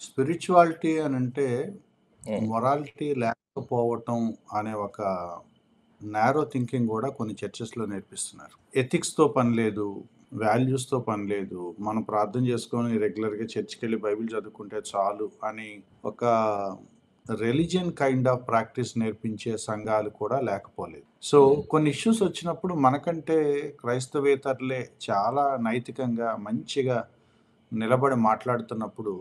Spirituality అనంటే, హ్మ్. Morality లేకపోవటం అనే ఒక నారో థింకింగ్ గూడా కొన్ని చర్చెస్‌లో నేర్పిస్తున్నారు. ఎథిక్స్‌తో పని లేదు, వాల్యూస్‌తో పని లేదు. మనం ప్రార్థన చేసుకొని రెగ్యులర్‌గా చర్చ్‌కెళ్ళి బైబిల్ చదువుకుంటే చాలు అని ఒక రిలిజియన్ కైండ్ ఆఫ్ ప్రాక్టీస్ నేర్పించే సంఘాలు కూడా లేకపోలేదు. సో, హ్మ్. కొన్ని ఇష్యూస్ వచ్చినప్పుడు మనకంటే క్రైస్తవేతరులే చాలా నైతికంగా మంచిగా నిలబడి మాట్లాడుతున్నప్పుడు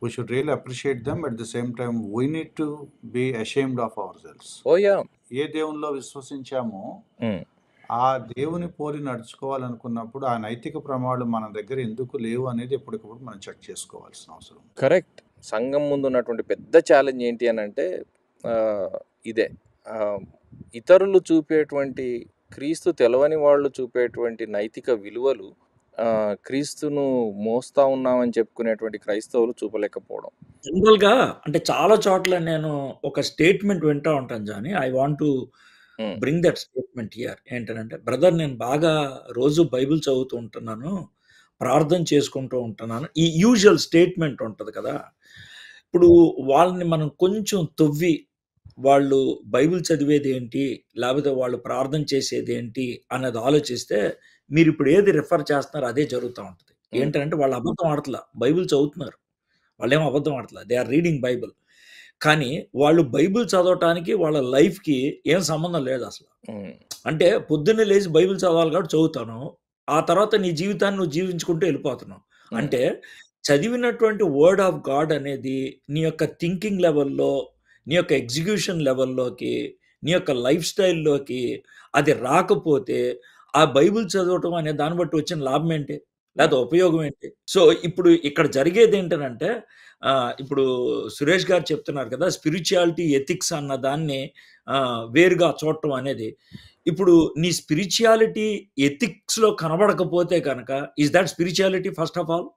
we should really appreciate them. At the same time we need to be ashamed of ourselves. Oh! Yeah! ఏ దేవునిలో విశ్వసించామో, హ్మ్. ఆ దేవుని పోలి నడుచుకోవాలనుకున్నప్పుడు, ఆ నైతిక ప్రమాణాలు మన దగ్గర ఎందుకు లేవు అనేది ఎప్పటికప్పుడు మనం చెక్ చేసుకోవాల్సిన అవసరం ఉంది. కరెక్ట్. సంఘం ముందున్నటువంటి పెద్ద ఛాలెంజ్ ఏంటి అనంటే ఆహ్, ఇదే. ఆహ్, ఇతరులు చూపేటువంటి క్రీస్తు తెలవని వాళ్ళు చూపేటువంటి నైతిక విలువలు క్రీస్తును మోస్తా ఉన్నామని చెప్పుకునేటువంటి క్రైస్తవులు చూపలేకపోవడం. జనరల్‌గా అంటే చాలా చోట్ల నేను ఒక స్టేట్‌మెంట్ వింటా ఉంటాను జానీ. ఐ వాంట్ టు హ్మ్. Bring that statement here. ఏంటనంటే, బ్రదర్ నేను బాగా రోజు బైబిల్ చదువుతూ ఉంటున్నాను. ప్రార్థన చేసుకుంటూ ఉంటున్నాను. ఈ యూజువల్ స్టేట్‌మెంట్ ఉంటది కదా! ఇప్పుడు వాళ్ళని మనం కొంచెం తొవ్వి, వాళ్ళు బైబిల్ చదివేదేంటి? లేపోతే వాళ్ళు ప్రార్థన చేసేదేంటి? అన్నది ఆలోచిస్తే మీరిప్పుడు ఏది రిఫర్ చేస్తున్నారో అదే జరుగుతా ఉంటది. హ్మ్. ఏంటంటే వాళ్ళు అబద్ధం ఆడట్ల. బైబిల్ చదువుతున్నారు. వాళ్ళేమో అబద్ధం ఆడట్ల. They are reading Bible. కానీ వాళ్ళు బైబిల్ చదవటానికి వాళ్ళ లైఫ్‌కి ఏం సంబంధం లేదసల. హ్మ్. అంటే పొద్దున్నే లేసి బైబిల్ చదవాలి కాబట్టి చదువుతాను. ఆ తర్వాత నీ జీవితాన్ని నువ్వు జీవించుకుంటూ ఎళ్ళిపోతున్నావు. హ్మ్. అంటే చదివినటువంటి వర్డ్ ఆఫ్ గాడ్ అనేది నీ యొక్క థింకింగ్ లెవెల్‌లో, నీ యొక్క ఎగ్జిక్యూషన్ లెవెల్‌లోకి, నీ యొక్క లైఫ్ స్టైల్‌లోకి అది రాకపోతే, ఆ బైబిల్ చదవటం అనే దాన్ని బట్టి వచ్చిన లాభం ఏంటి? లేతే ఉపయోగం ఏంటి? సో, ఇప్పుడు ఇక్కడ జరిగేదేంటనంటే ఇప్పుడు సురేష్ గారు చెప్తున్నారు కదా! స్పిరిచ్యుయాలిటీ, ఎథిక్స్ అన్న దాన్ని వేరుగా చూడటం అనేది. ఇప్పుడు నీ స్పిరిచ్యుయాలిటీ ఎథిక్స్‌లో కనబడకపోతే గనక, is that spirituality first of all?